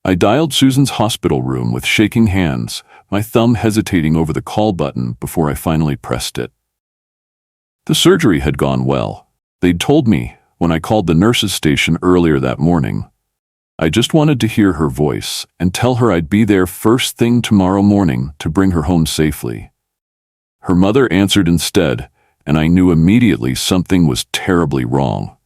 I dialed Susan's hospital room with shaking hands, my thumb hesitating over the call button before I finally pressed it. The surgery had gone well. They'd told me when I called the nurses' station earlier that morning. I just wanted to hear her voice and tell her I'd be there first thing tomorrow morning to bring her home safely. Her mother answered instead, and I knew immediately something was terribly wrong.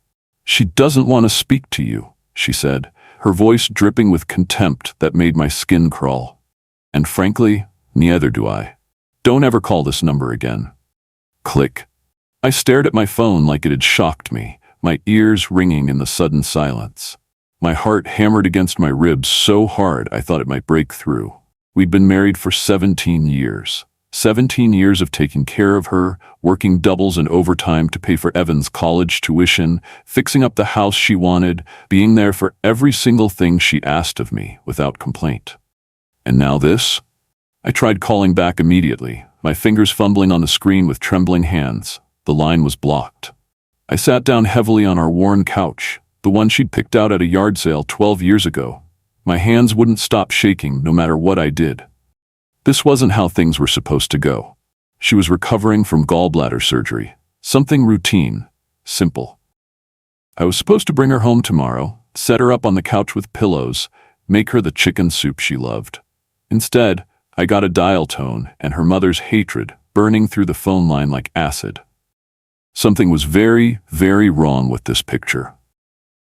"She doesn't want to speak to you," she said, her voice dripping with contempt that made my skin crawl. And frankly, neither do I. "Don't ever call this number again." Click. I stared at my phone like it had shocked me, my ears ringing in the sudden silence. My heart hammered against my ribs so hard I thought it might break through. We'd been married for 17 years. 17 years of taking care of her, working doubles and overtime to pay for Evan's college tuition, fixing up the house she wanted, being there for every single thing she asked of me without complaint. And now this? I tried calling back immediately, my fingers fumbling on the screen with trembling hands. The line was blocked. I sat down heavily on our worn couch, the one she'd picked out at a yard sale 12 years ago. My hands wouldn't stop shaking no matter what I did. This wasn't how things were supposed to go. She was recovering from gallbladder surgery. Something routine, simple. I was supposed to bring her home tomorrow, set her up on the couch with pillows, make her the chicken soup she loved. Instead, I got a dial tone and her mother's hatred burning through the phone line like acid. Something was very, very wrong with this picture.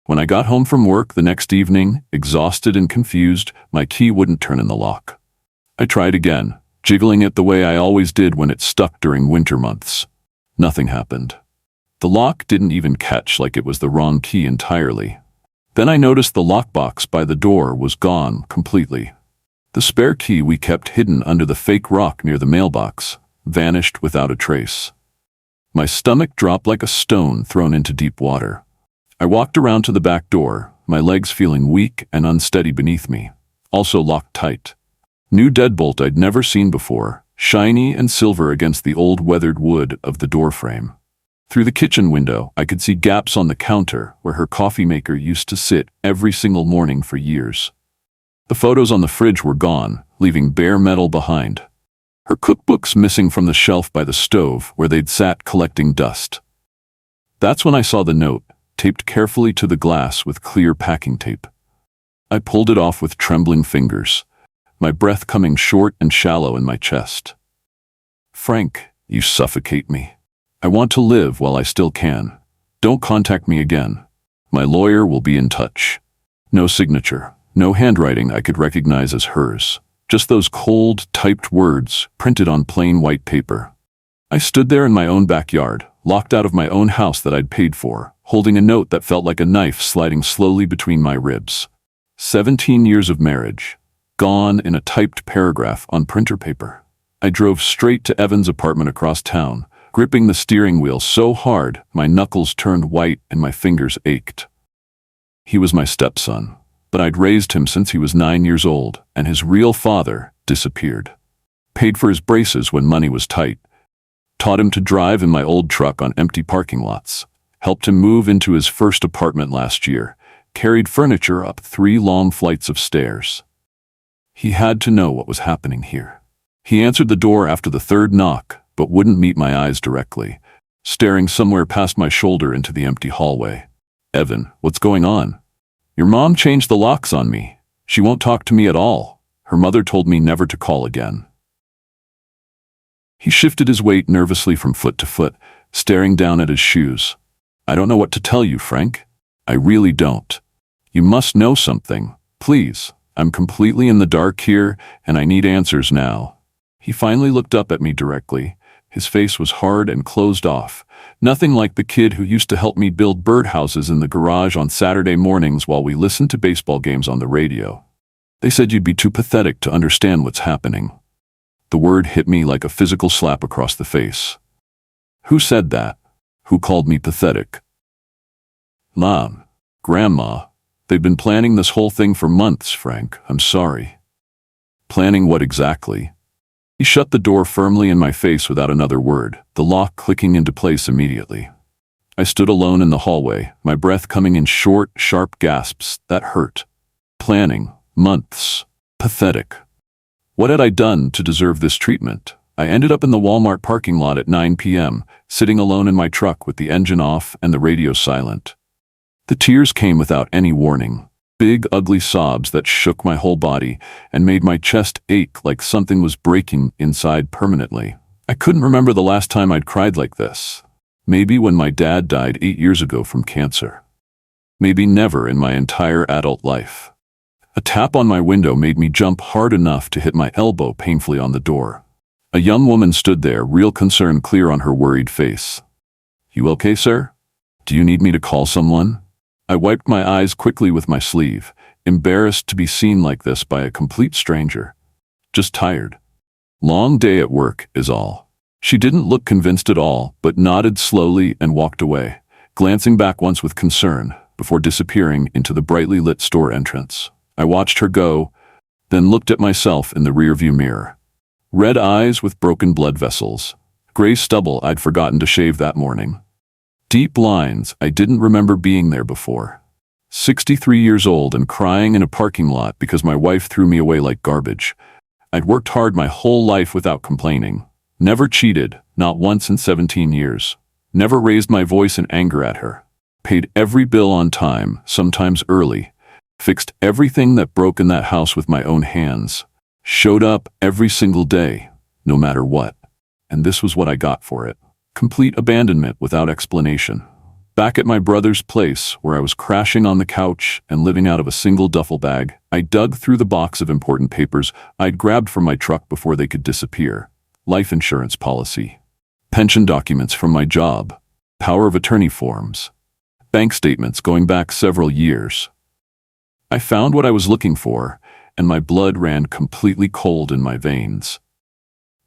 When I got home from work the next evening, exhausted and confused, my key wouldn't turn in the lock. I tried again, jiggling it the way I always did when it stuck during winter months. Nothing happened. The lock didn't even catch, like it was the wrong key entirely. Then I noticed the lockbox by the door was gone completely. The spare key we kept hidden under the fake rock near the mailbox vanished without a trace. My stomach dropped like a stone thrown into deep water. I walked around to the back door, my legs feeling weak and unsteady beneath me, also locked tight. New deadbolt I'd never seen before, shiny and silver against the old weathered wood of the doorframe. Through the kitchen window, I could see gaps on the counter where her coffee maker used to sit every single morning for years. The photos on the fridge were gone, leaving bare metal behind. Her cookbooks missing from the shelf by the stove where they'd sat collecting dust. That's when I saw the note, taped carefully to the glass with clear packing tape. I pulled it off with trembling fingers, my breath coming short and shallow in my chest. "Frank, you suffocate me. I want to live while I still can. Don't contact me again. My lawyer will be in touch." No signature, no handwriting I could recognize as hers. Just those cold, typed words printed on plain white paper. I stood there in my own backyard, locked out of my own house that I'd paid for, holding a note that felt like a knife sliding slowly between my ribs. 17 years of marriage, gone in a typed paragraph on printer paper. I drove straight to Evan's apartment across town, gripping the steering wheel so hard my knuckles turned white and my fingers ached. He was my stepson, but I'd raised him since he was 9 years old, and his real father disappeared. Paid for his braces when money was tight. Taught him to drive in my old truck on empty parking lots. Helped him move into his first apartment last year. Carried furniture up 3 long flights of stairs. He had to know what was happening here. He answered the door after the 3rd knock, but wouldn't meet my eyes directly, staring somewhere past my shoulder into the empty hallway. "Evan, what's going on?" "Your mom changed the locks on me. She won't talk to me at all. Her mother told me never to call again." He shifted his weight nervously from foot to foot, staring down at his shoes. "I don't know what to tell you, Frank. I really don't. You must know something. Please. I'm completely in the dark here, and I need answers now." He finally looked up at me directly. His face was hard and closed off. Nothing like the kid who used to help me build birdhouses in the garage on Saturday mornings while we listened to baseball games on the radio. "They said you'd be too pathetic to understand what's happening." The word hit me like a physical slap across the face. "Who said that? Who called me pathetic?" "Mom. Grandma. They've been planning this whole thing for months, Frank. I'm sorry." "Planning what exactly?" He shut the door firmly in my face without another word, the lock clicking into place immediately. I stood alone in the hallway, my breath coming in short, sharp gasps that hurt. "Planning? Months. Pathetic. What had I done to deserve this treatment? I ended up in the Walmart parking lot at 9 p.m., sitting alone in my truck with the engine off and the radio silent. The tears came without any warning. Big, ugly sobs that shook my whole body and made my chest ache like something was breaking inside permanently. I couldn't remember the last time I'd cried like this. Maybe when my dad died 8 years ago from cancer. Maybe never in my entire adult life. A tap on my window made me jump hard enough to hit my elbow painfully on the door. A young woman stood there, real concern clear on her worried face. "You okay, sir? Do you need me to call someone?" I wiped my eyes quickly with my sleeve, embarrassed to be seen like this by a complete stranger. Just tired. Long day at work is all. She didn't look convinced at all, but nodded slowly and walked away, glancing back once with concern, before disappearing into the brightly lit store entrance. I watched her go, then looked at myself in the rearview mirror. Red eyes with broken blood vessels. Gray stubble I'd forgotten to shave that morning. Deep lines I didn't remember being there before. 63 years old and crying in a parking lot because my wife threw me away like garbage. I'd worked hard my whole life without complaining. Never cheated, not once in 17 years. Never raised my voice in anger at her. Paid every bill on time, sometimes early. Fixed everything that broke in that house with my own hands. Showed up every single day, no matter what. And this was what I got for it. Complete abandonment without explanation. Back at my brother's place, where I was crashing on the couch and living out of a single duffel bag, I dug through the box of important papers I'd grabbed from my truck before they could disappear. Life insurance policy. Pension documents from my job. Power of attorney forms. Bank statements going back several years. I found what I was looking for, and my blood ran completely cold in my veins.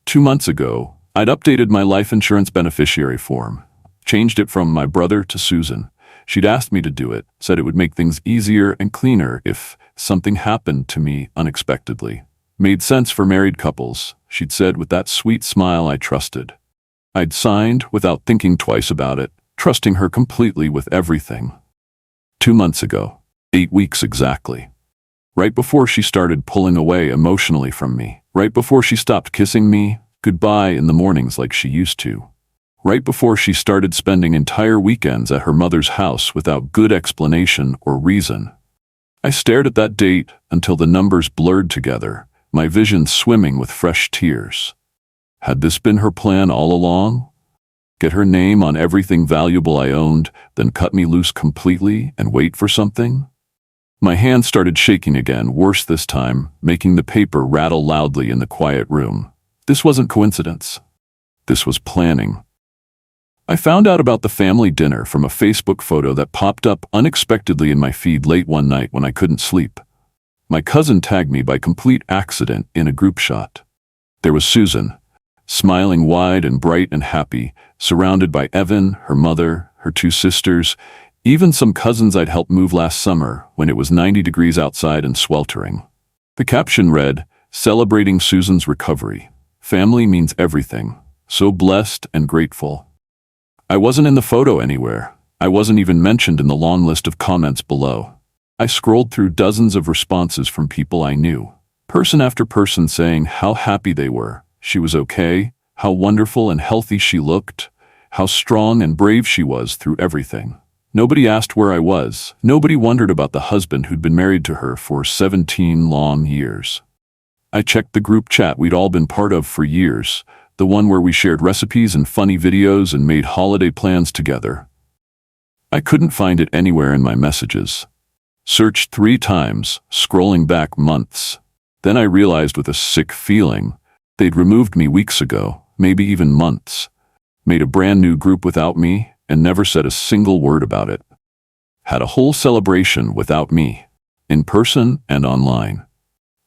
2 months ago, I'd updated my life insurance beneficiary form, changed it from my brother to Susan. She'd asked me to do it, said it would make things easier and cleaner if something happened to me unexpectedly. Made sense for married couples, she'd said with that sweet smile I trusted. I'd signed without thinking twice about it, trusting her completely with everything. 2 months ago. 8 weeks exactly. Right before she started pulling away emotionally from me. Right before she stopped kissing me goodbye in the mornings like she used to. Right before she started spending entire weekends at her mother's house without good explanation or reason. I stared at that date until the numbers blurred together, my vision swimming with fresh tears. Had this been her plan all along? Get her name on everything valuable I owned, then cut me loose completely and wait for something? My hand started shaking again, worse this time, making the paper rattle loudly in the quiet room. This wasn't coincidence. This was planning. I found out about the family dinner from a Facebook photo that popped up unexpectedly in my feed late one night when I couldn't sleep. My cousin tagged me by complete accident in a group shot. There was Susan, smiling wide and bright and happy, surrounded by Evan, her mother, her 2 sisters, even some cousins I'd helped move last summer when it was 90 degrees outside and sweltering. The caption read, "Celebrating Susan's recovery. Family means everything. So blessed and grateful." I wasn't in the photo anywhere. I wasn't even mentioned in the long list of comments below. I scrolled through dozens of responses from people I knew. Person after person saying how happy they were, she was okay, how wonderful and healthy she looked, how strong and brave she was through everything. Nobody asked where I was. Nobody wondered about the husband who'd been married to her for 17 long years. I checked the group chat we'd all been part of for years, the one where we shared recipes and funny videos and made holiday plans together. I couldn't find it anywhere in my messages. Searched 3 times, scrolling back months. Then I realized with a sick feeling, they'd removed me weeks ago, maybe even months. Made a brand new group without me, and never said a single word about it. Had a whole celebration without me, in person and online.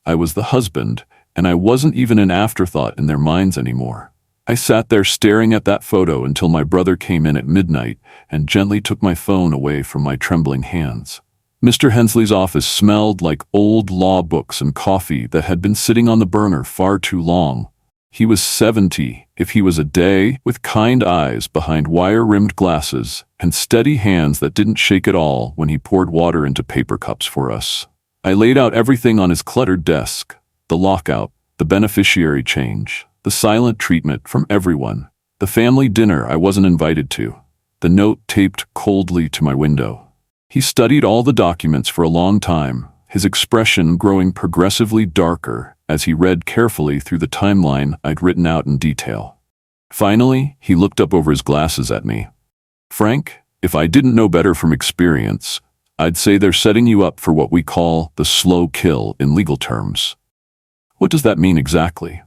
I was the husband, and I wasn't even an afterthought in their minds anymore. I sat there staring at that photo until my brother came in at midnight and gently took my phone away from my trembling hands. Mr. Hensley's office smelled like old law books and coffee that had been sitting on the burner far too long. He was 70, if he was a day, with kind eyes behind wire-rimmed glasses and steady hands that didn't shake at all when he poured water into paper cups for us. I laid out everything on his cluttered desk: the lockout, the beneficiary change, the silent treatment from everyone, the family dinner I wasn't invited to, the note taped coldly to my window. He studied all the documents for a long time, his expression growing progressively darker as he read carefully through the timeline I'd written out in detail. Finally, he looked up over his glasses at me. "Frank, if I didn't know better from experience, I'd say they're setting you up for what we call the slow kill in legal terms." "What does that mean exactly?"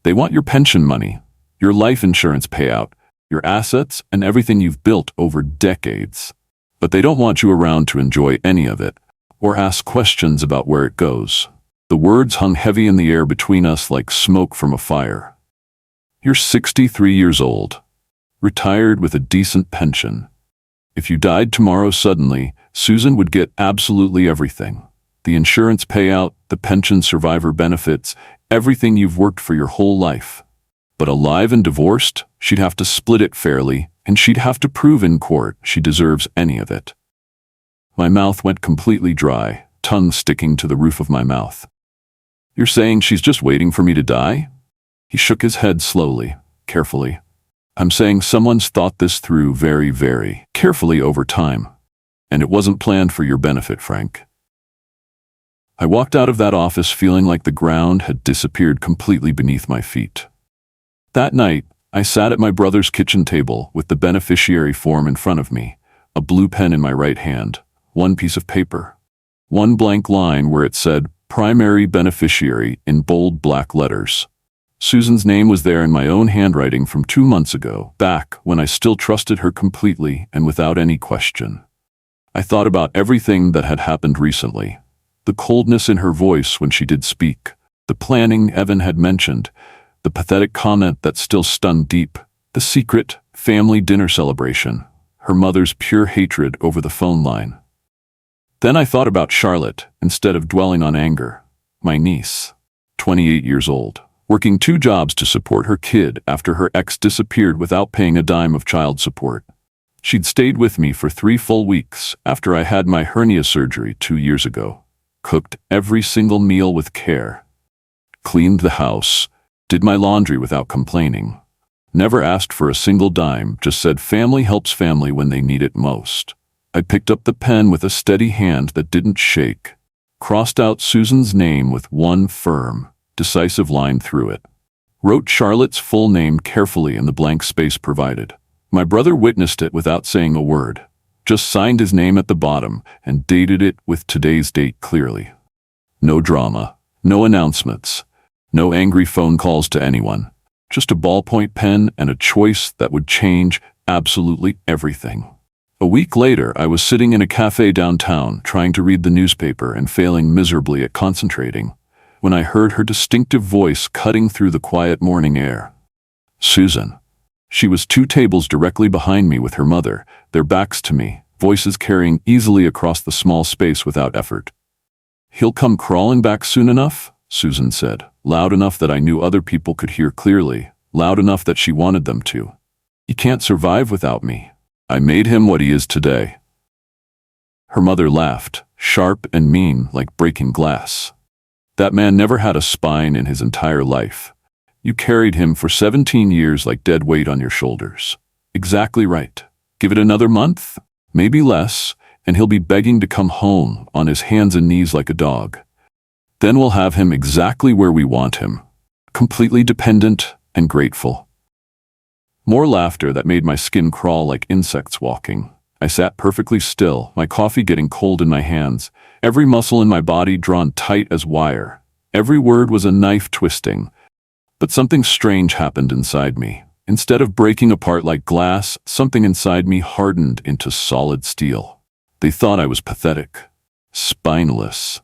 "They want your pension money, your life insurance payout, your assets, and everything you've built over decades. But they don't want you around to enjoy any of it, or ask questions about where it goes." The words hung heavy in the air between us like smoke from a fire. "You're 63 years old, retired with a decent pension. If you died tomorrow suddenly, Susan would get absolutely everything. The insurance payout, the pension survivor benefits, everything you've worked for your whole life. But alive and divorced, she'd have to split it fairly, and she'd have to prove in court she deserves any of it." My mouth went completely dry, tongue sticking to the roof of my mouth. "You're saying she's just waiting for me to die?" He shook his head slowly, carefully. "I'm saying someone's thought this through very, very carefully over time. And it wasn't planned for your benefit, Frank." I walked out of that office feeling like the ground had disappeared completely beneath my feet. That night, I sat at my brother's kitchen table with the beneficiary form in front of me, a blue pen in my right hand, one piece of paper, one blank line where it said "Primary Beneficiary" in bold black letters. Susan's name was there in my own handwriting from 2 months ago, back when I still trusted her completely and without any question. I thought about everything that had happened recently. The coldness in her voice when she did speak, the planning Evan had mentioned, the pathetic comment that still stung deep, the secret family dinner celebration, her mother's pure hatred over the phone line. Then I thought about Charlotte instead of dwelling on anger. My niece, 28 years old, working 2 jobs to support her kid after her ex disappeared without paying a dime of child support. She'd stayed with me for 3 full weeks after I had my hernia surgery 2 years ago, cooked every single meal with care, cleaned the house, did my laundry without complaining, never asked for a single dime, just said family helps family when they need it most. I picked up the pen with a steady hand that didn't shake, crossed out Susan's name with one firm, decisive line through it, wrote Charlotte's full name carefully in the blank space provided. My brother witnessed it without saying a word, just signed his name at the bottom and dated it with today's date clearly. No drama, no announcements, no angry phone calls to anyone, just a ballpoint pen and a choice that would change absolutely everything. A week later, I was sitting in a cafe downtown trying to read the newspaper and failing miserably at concentrating, when I heard her distinctive voice cutting through the quiet morning air. Susan. She was 2 tables directly behind me with her mother, their backs to me, voices carrying easily across the small space without effort. "He'll come crawling back soon enough," Susan said, loud enough that I knew other people could hear clearly, loud enough that she wanted them to. "He can't survive without me. I made him what he is today." Her mother laughed, sharp and mean like breaking glass. "That man never had a spine in his entire life. You carried him for 17 years like dead weight on your shoulders." "Exactly right. Give it another month, maybe less, and he'll be begging to come home on his hands and knees like a dog. Then we'll have him exactly where we want him, completely dependent and grateful." More laughter that made my skin crawl like insects walking. I sat perfectly still, my coffee getting cold in my hands, every muscle in my body drawn tight as wire. Every word was a knife twisting. But something strange happened inside me. Instead of breaking apart like glass, something inside me hardened into solid steel. They thought I was pathetic, spineless,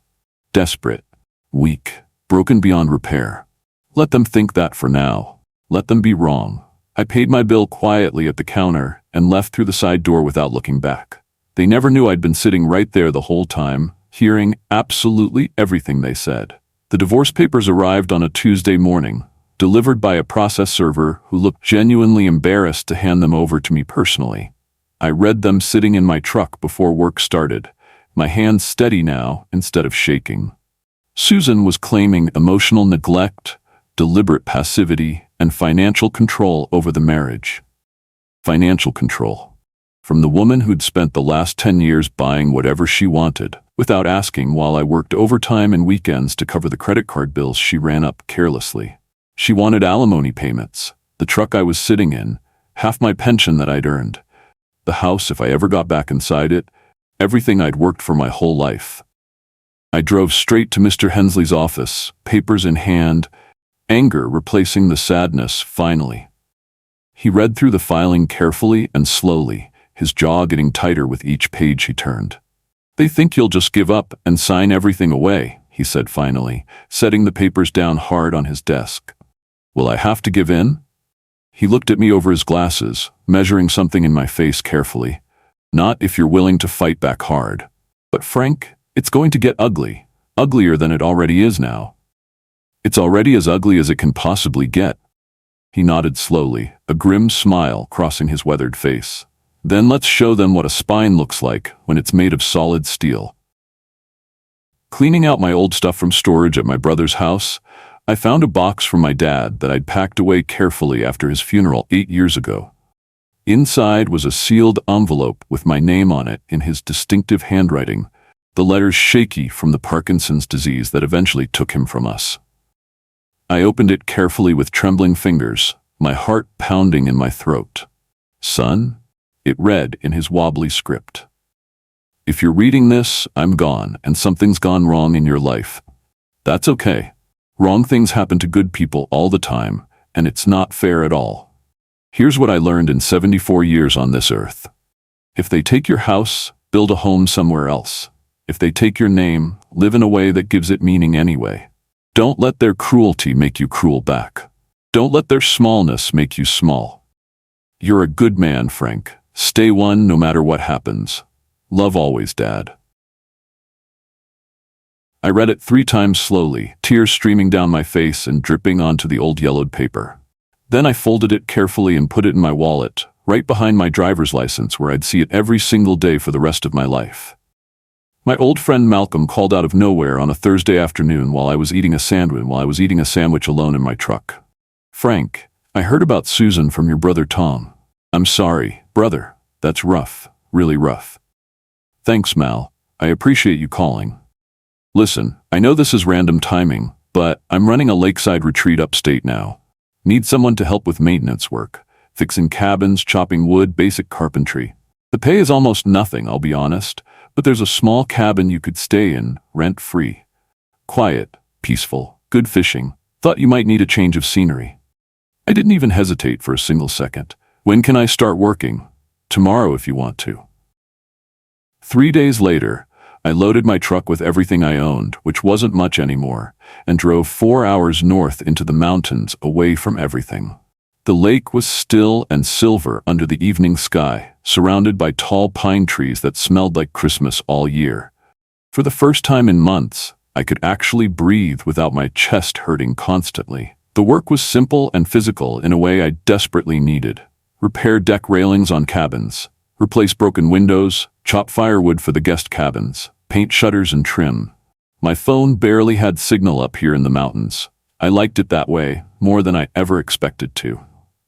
desperate, weak, broken beyond repair. Let them think that for now. Let them be wrong. I paid my bill quietly at the counter and left through the side door without looking back. They never knew I'd been sitting right there the whole time, hearing absolutely everything they said. The divorce papers arrived on a Tuesday morning, delivered by a process server who looked genuinely embarrassed to hand them over to me personally. I read them sitting in my truck before work started, my hands steady now instead of shaking. Susan was claiming emotional neglect, deliberate passivity, and financial control over the marriage. Financial control. From the woman who'd spent the last 10 years buying whatever she wanted, without asking, while I worked overtime and weekends to cover the credit card bills she ran up carelessly. She wanted alimony payments, the truck I was sitting in, half my pension that I'd earned, the house if I ever got back inside it, everything I'd worked for my whole life. I drove straight to Mr. Hensley's office, papers in hand, anger replacing the sadness finally. He read through the filing carefully and slowly, his jaw getting tighter with each page he turned. "They think you'll just give up and sign everything away," he said finally, setting the papers down hard on his desk. "Will I have to give in?" He looked at me over his glasses, measuring something in my face carefully. "Not if you're willing to fight back hard. But Frank, it's going to get ugly, uglier than it already is now." "It's already as ugly as it can possibly get." He nodded slowly, a grim smile crossing his weathered face. "Then let's show them what a spine looks like when it's made of solid steel." Cleaning out my old stuff from storage at my brother's house, I found a box from my dad that I'd packed away carefully after his funeral 8 years ago. Inside was a sealed envelope with my name on it in his distinctive handwriting, the letters shaky from the Parkinson's disease that eventually took him from us. I opened it carefully with trembling fingers, my heart pounding in my throat. "Son?" It read in his wobbly script. "If you're reading this, I'm gone, and something's gone wrong in your life. That's okay. Wrong things happen to good people all the time, and it's not fair at all. Here's what I learned in 74 years on this earth. If they take your house, build a home somewhere else. If they take your name, live in a way that gives it meaning anyway. Don't let their cruelty make you cruel back. Don't let their smallness make you small. You're a good man, Frank. Stay one no matter what happens. Love always, Dad." I read it 3 times slowly, tears streaming down my face and dripping onto the old yellowed paper. Then I folded it carefully and put it in my wallet, right behind my driver's license where I'd see it every single day for the rest of my life. My old friend Malcolm called out of nowhere on a Thursday afternoon while I was eating a sandwich alone in my truck. "Frank, I heard about Susan from your brother Tom. I'm sorry, brother. That's rough, really rough." "Thanks, Mal. I appreciate you calling. Listen, I know this is random timing, but I'm running a lakeside retreat upstate now. Need someone to help with maintenance work, fixing cabins, chopping wood, basic carpentry. The pay is almost nothing, I'll be honest, but there's a small cabin you could stay in, rent-free. Quiet, peaceful, good fishing. Thought you might need a change of scenery." I didn't even hesitate for a single second. "When can I start working?" "Tomorrow if you want to." 3 days later, I loaded my truck with everything I owned, which wasn't much anymore, and drove 4 hours north into the mountains away from everything. The lake was still and silver under the evening sky, surrounded by tall pine trees that smelled like Christmas all year. For the first time in months, I could actually breathe without my chest hurting constantly. The work was simple and physical in a way I desperately needed. Repair deck railings on cabins, replace broken windows, chop firewood for the guest cabins, paint shutters and trim. My phone barely had signal up here in the mountains. I liked it that way, more than I ever expected to.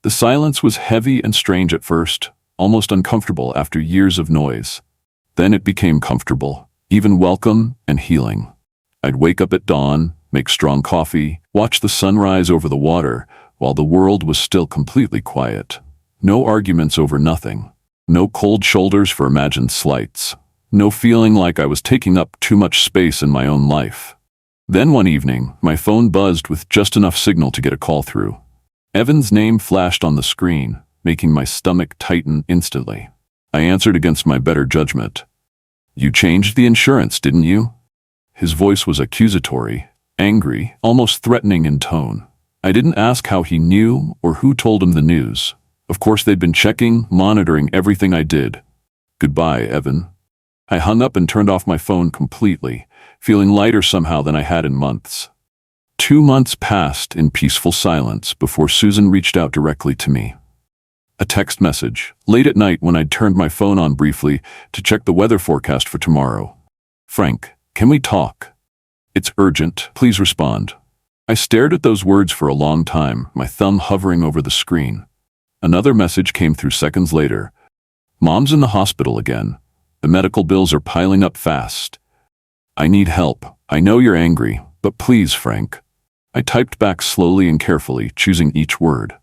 The silence was heavy and strange at first, almost uncomfortable after years of noise. Then it became comfortable, even welcome and healing. I'd wake up at dawn, make strong coffee, watch the sunrise over the water, while the world was still completely quiet. No arguments over nothing. No cold shoulders for imagined slights. No feeling like I was taking up too much space in my own life. Then one evening, my phone buzzed with just enough signal to get a call through. Evan's name flashed on the screen, making my stomach tighten instantly. I answered against my better judgment. "You changed the insurance, didn't you?" His voice was accusatory, angry, almost threatening in tone. I didn't ask how he knew or who told him the news. Of course they'd been checking, monitoring everything I did. "Goodbye, Evan." I hung up and turned off my phone completely, feeling lighter somehow than I had in months. 2 months passed in peaceful silence before Susan reached out directly to me. A text message, late at night when I'd turned my phone on briefly to check the weather forecast for tomorrow. Frank, can we talk? It's urgent. Please respond. I stared at those words for a long time, my thumb hovering over the screen. Another message came through seconds later. Mom's in the hospital again. The medical bills are piling up fast. I need help. I know you're angry, but please, Frank. I typed back slowly and carefully, choosing each word.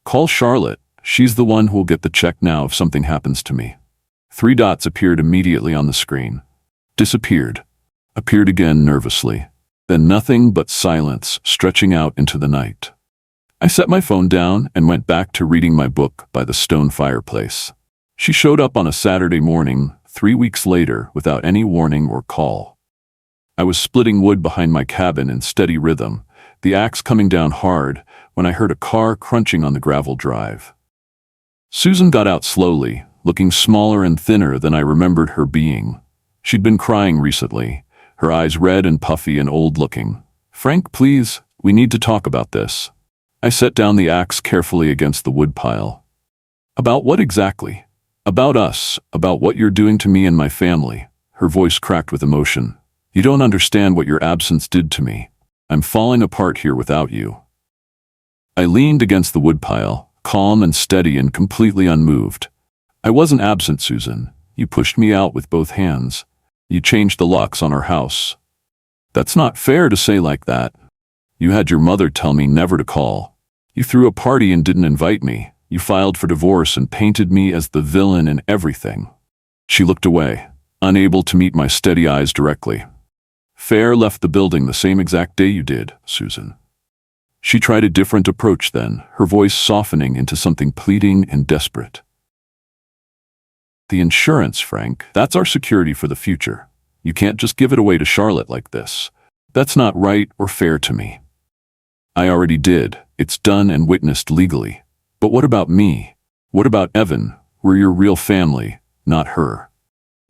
Call Charlotte. She's the one who'll get the check now if something happens to me. 3 dots appeared immediately on the screen. Disappeared. Appeared again nervously. Then nothing but silence stretching out into the night. I set my phone down and went back to reading my book by the stone fireplace. She showed up on a Saturday morning, 3 weeks later, without any warning or call. I was splitting wood behind my cabin in steady rhythm, the axe coming down hard, when I heard a car crunching on the gravel drive. Susan got out slowly, looking smaller and thinner than I remembered her being. She'd been crying recently, her eyes red and puffy and old-looking. Frank, please, we need to talk about this. I set down the axe carefully against the woodpile. About what exactly? About us, about what you're doing to me and my family. Her voice cracked with emotion. You don't understand what your absence did to me. I'm falling apart here without you. I leaned against the woodpile, calm and steady and completely unmoved. I wasn't absent, Susan. You pushed me out with both hands. You changed the locks on our house. That's not fair to say like that. You had your mother tell me never to call. You threw a party and didn't invite me. You filed for divorce and painted me as the villain in everything. She looked away, unable to meet my steady eyes directly. Fair left the building the same exact day you did, Susan. She tried a different approach then, her voice softening into something pleading and desperate. The insurance, Frank, that's our security for the future. You can't just give it away to Charlotte like this. That's not right or fair to me. I already did. It's done and witnessed legally. But what about me? What about Evan? We're your real family, not her.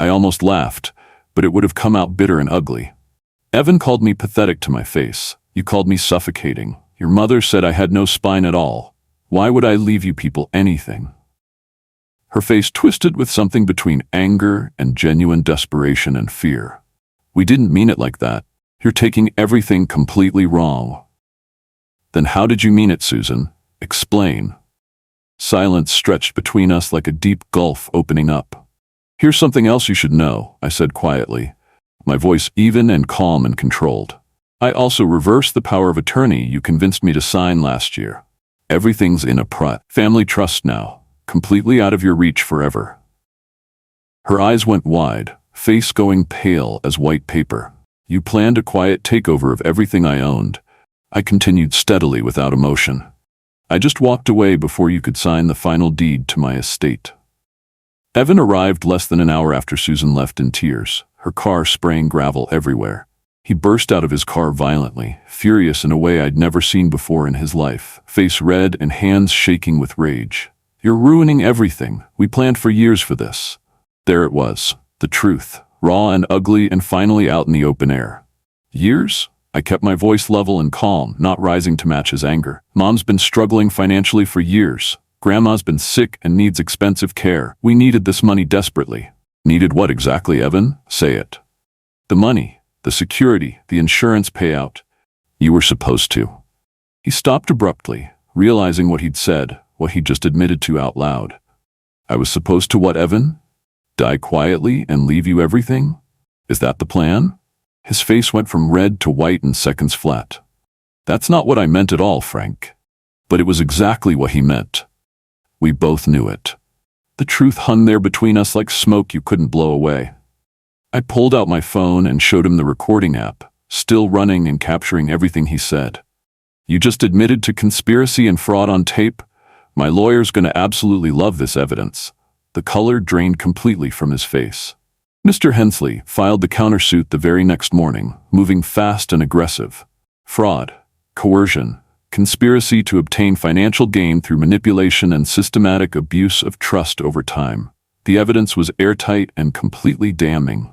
I almost laughed, but it would have come out bitter and ugly. Evan called me pathetic to my face. You called me suffocating. Your mother said I had no spine at all. Why would I leave you people anything? Her face twisted with something between anger and genuine desperation and fear. We didn't mean it like that. You're taking everything completely wrong. Then how did you mean it, Susan? Explain. Silence stretched between us like a deep gulf opening up. Here's something else you should know, I said quietly, my voice even and calm and controlled. I also reversed the power of attorney you convinced me to sign last year. Everything's in a family trust now, completely out of your reach forever. Her eyes went wide, face going pale as white paper. You planned a quiet takeover of everything I owned. I continued steadily without emotion. I just walked away before you could sign the final deed to my estate. Evan arrived less than an hour after Susan left in tears, her car spraying gravel everywhere. He burst out of his car violently, furious in a way I'd never seen before in his life, face red and hands shaking with rage. You're ruining everything. We planned for years for this. There it was, the truth, raw and ugly and finally out in the open air. Years? I kept my voice level and calm, not rising to match his anger. Mom's been struggling financially for years. Grandma's been sick and needs expensive care. We needed this money desperately. Needed what exactly, Evan? Say it. The money, the security, the insurance payout. You were supposed to. He stopped abruptly, realizing what he'd said, what he'd just admitted to out loud. I was supposed to what, Evan? Die quietly and leave you everything? Is that the plan? His face went from red to white in seconds flat. That's not what I meant at all, Frank. But it was exactly what he meant. We both knew it. The truth hung there between us like smoke you couldn't blow away. I pulled out my phone and showed him the recording app, still running and capturing everything he said. You just admitted to conspiracy and fraud on tape? My lawyer's gonna absolutely love this evidence. The color drained completely from his face. Mr. Hensley filed the countersuit the very next morning, moving fast and aggressive. Fraud, coercion, conspiracy to obtain financial gain through manipulation and systematic abuse of trust over time. The evidence was airtight and completely damning.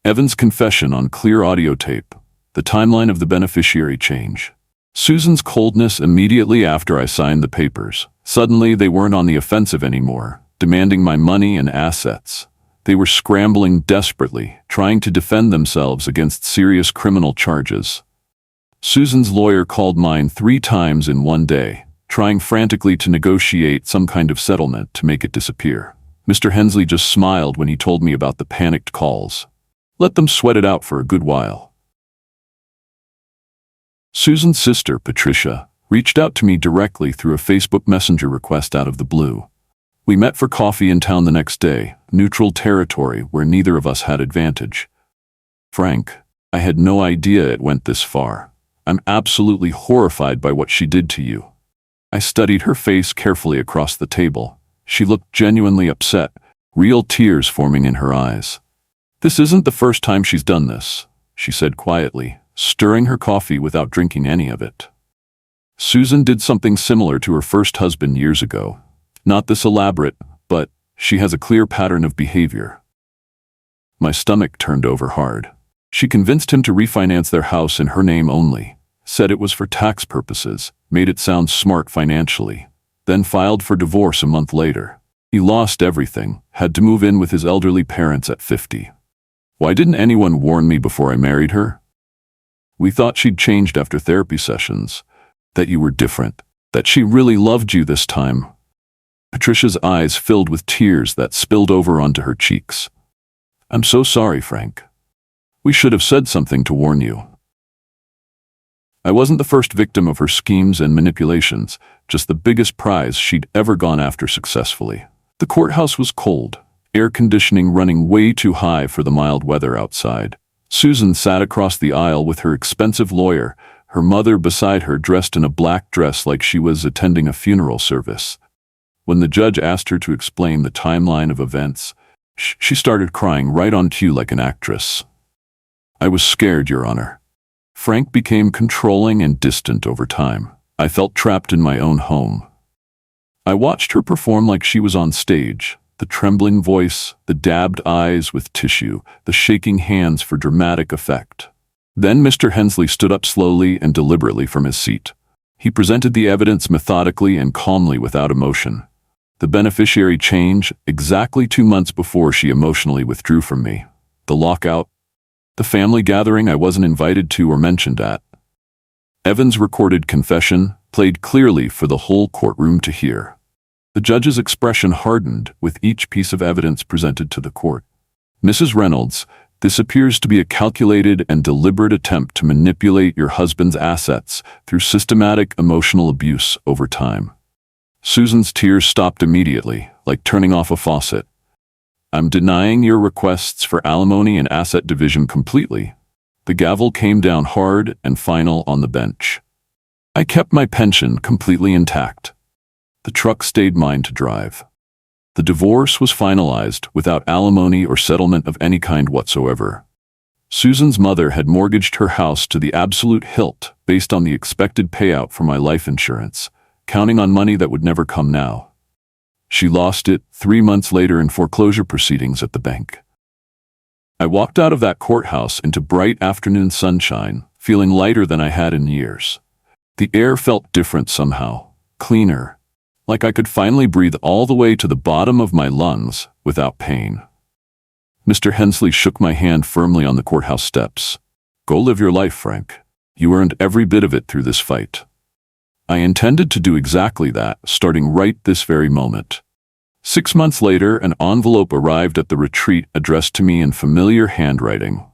Evan's confession on clear audio tape, the timeline of the beneficiary change. Susan's coldness immediately after I signed the papers. Suddenly they weren't on the offensive anymore, demanding my money and assets. They were scrambling desperately, trying to defend themselves against serious criminal charges. Susan's lawyer called mine 3 times in one day, trying frantically to negotiate some kind of settlement to make it disappear. Mr. Hensley just smiled when he told me about the panicked calls. Let them sweat it out for a good while. Susan's sister, Patricia, reached out to me directly through a Facebook Messenger request out of the blue. We met for coffee in town the next day, neutral territory where neither of us had advantage. Frank, I had no idea it went this far. I'm absolutely horrified by what she did to you. I studied her face carefully across the table. She looked genuinely upset, real tears forming in her eyes. This isn't the first time she's done this, she said quietly, stirring her coffee without drinking any of it. Susan did something similar to her first husband years ago. Not this elaborate, but she has a clear pattern of behavior. My stomach turned over hard. She convinced him to refinance their house in her name only, said it was for tax purposes, made it sound smart financially, then filed for divorce a month later. He lost everything, had to move in with his elderly parents at 50. Why didn't anyone warn me before I married her? We thought she'd changed after therapy sessions, that you were different, that she really loved you this time. Patricia's eyes filled with tears that spilled over onto her cheeks. I'm so sorry, Frank. We should have said something to warn you. I wasn't the first victim of her schemes and manipulations, just the biggest prize she'd ever gone after successfully. The courthouse was cold, air conditioning running way too high for the mild weather outside. Susan sat across the aisle with her expensive lawyer, her mother beside her dressed in a black dress like she was attending a funeral service. When the judge asked her to explain the timeline of events, she started crying right on cue like an actress. I was scared, Your Honor. Frank became controlling and distant over time. I felt trapped in my own home. I watched her perform like she was on stage, the trembling voice, the dabbed eyes with tissue, the shaking hands for dramatic effect. Then Mr. Hensley stood up slowly and deliberately from his seat. He presented the evidence methodically and calmly without emotion. The beneficiary change exactly 2 months before she emotionally withdrew from me. The lockout. The family gathering I wasn't invited to or mentioned at. Evan's recorded confession played clearly for the whole courtroom to hear. The judge's expression hardened with each piece of evidence presented to the court. Mrs. Reynolds, this appears to be a calculated and deliberate attempt to manipulate your husband's assets through systematic emotional abuse over time. Susan's tears stopped immediately, like turning off a faucet. I'm denying your requests for alimony and asset division completely. The gavel came down hard and final on the bench. I kept my pension completely intact. The truck stayed mine to drive. The divorce was finalized without alimony or settlement of any kind whatsoever. Susan's mother had mortgaged her house to the absolute hilt based on the expected payout for my life insurance, counting on money that would never come now. She lost it 3 months later in foreclosure proceedings at the bank. I walked out of that courthouse into bright afternoon sunshine, feeling lighter than I had in years. The air felt different somehow, cleaner, like I could finally breathe all the way to the bottom of my lungs without pain. Mr. Hensley shook my hand firmly on the courthouse steps. Go live your life, Frank. You earned every bit of it through this fight. I intended to do exactly that, starting right this very moment. 6 months later, an envelope arrived at the retreat addressed to me in familiar handwriting.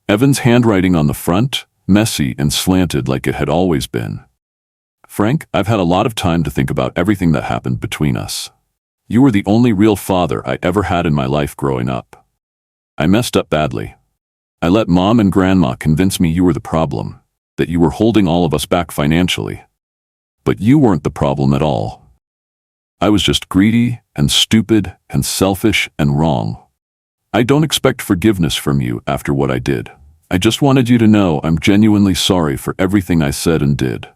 Evan's handwriting on the front, messy and slanted like it had always been. Frank, I've had a lot of time to think about everything that happened between us. You were the only real father I ever had in my life growing up. I messed up badly. I let Mom and Grandma convince me you were the problem, that you were holding all of us back financially. But you weren't the problem at all. I was just greedy and stupid and selfish and wrong. I don't expect forgiveness from you after what I did. I just wanted you to know I'm genuinely sorry for everything I said and did.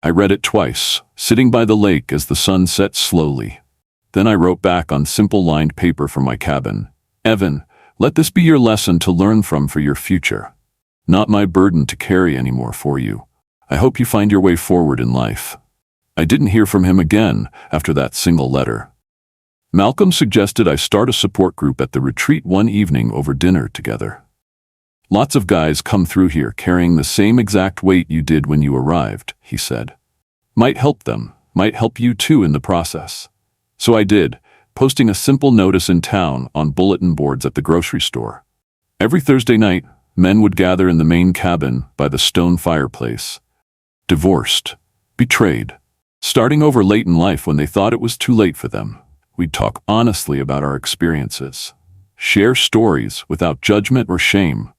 I read it twice, sitting by the lake as the sun set slowly. Then I wrote back on simple lined paper from my cabin. Evan, let this be your lesson to learn from for your future. Not my burden to carry anymore for you. I hope you find your way forward in life. I didn't hear from him again after that single letter. Malcolm suggested I start a support group at the retreat one evening over dinner together. Lots of guys come through here carrying the same exact weight you did when you arrived, he said. Might help them, might help you too in the process. So I did, posting a simple notice in town on bulletin boards at the grocery store. Every Thursday night, men would gather in the main cabin by the stone fireplace. Divorced, betrayed, starting over late in life when they thought it was too late for them. We'd talk honestly about our experiences, share stories without judgment or shame,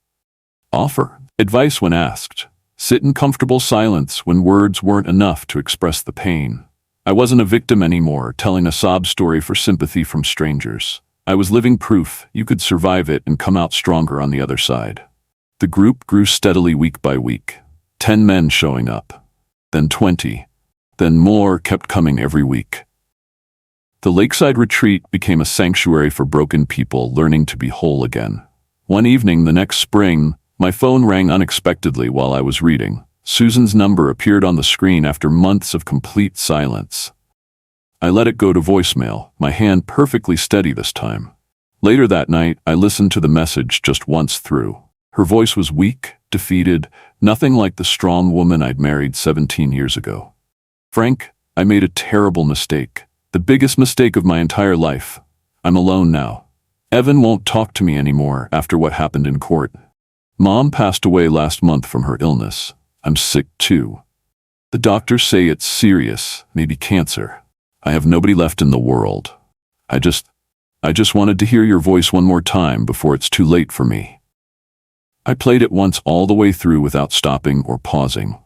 offer advice when asked, sit in comfortable silence when words weren't enough to express the pain. I wasn't a victim anymore, telling a sob story for sympathy from strangers. I was living proof you could survive it and come out stronger on the other side. The group grew steadily week by week, 10 men showing up, then 20, then more kept coming every week. The lakeside retreat became a sanctuary for broken people learning to be whole again. One evening the next spring, my phone rang unexpectedly while I was reading. Susan's number appeared on the screen after months of complete silence. I let it go to voicemail, my hand perfectly steady this time. Later that night, I listened to the message just once through. Her voice was weak, defeated, nothing like the strong woman I'd married 17 years ago. Frank, I made a terrible mistake. The biggest mistake of my entire life. I'm alone now. Evan won't talk to me anymore after what happened in court. Mom passed away last month from her illness. I'm sick too. The doctors say it's serious, maybe cancer. I have nobody left in the world. I just wanted to hear your voice one more time before it's too late for me. I played it once all the way through without stopping or pausing.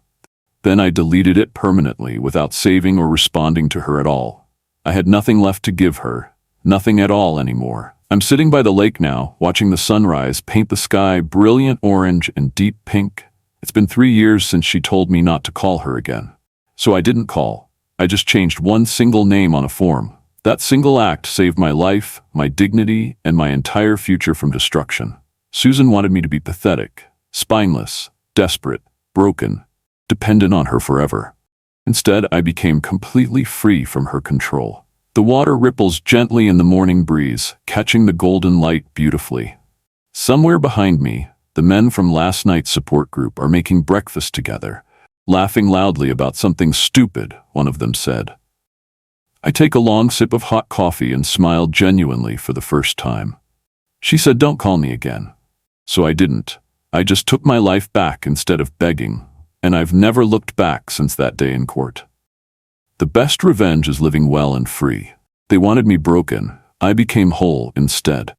Then I deleted it permanently without saving or responding to her at all. I had nothing left to give her, nothing at all anymore. I'm sitting by the lake now, watching the sunrise paint the sky brilliant orange and deep pink. It's been 3 years since she told me not to call her again. So I didn't call. I just changed one single name on a form. That single act saved my life, my dignity, and my entire future from destruction. Susan wanted me to be pathetic, spineless, desperate, broken, dependent on her forever. Instead, I became completely free from her control. The water ripples gently in the morning breeze, catching the golden light beautifully. Somewhere behind me, the men from last night's support group are making breakfast together, laughing loudly about something stupid, one of them said. I take a long sip of hot coffee and smile genuinely for the first time. She said, "Don't call me again." So I didn't. I just took my life back instead of begging, and I've never looked back since that day in court. The best revenge is living well and free. They wanted me broken. I became whole instead.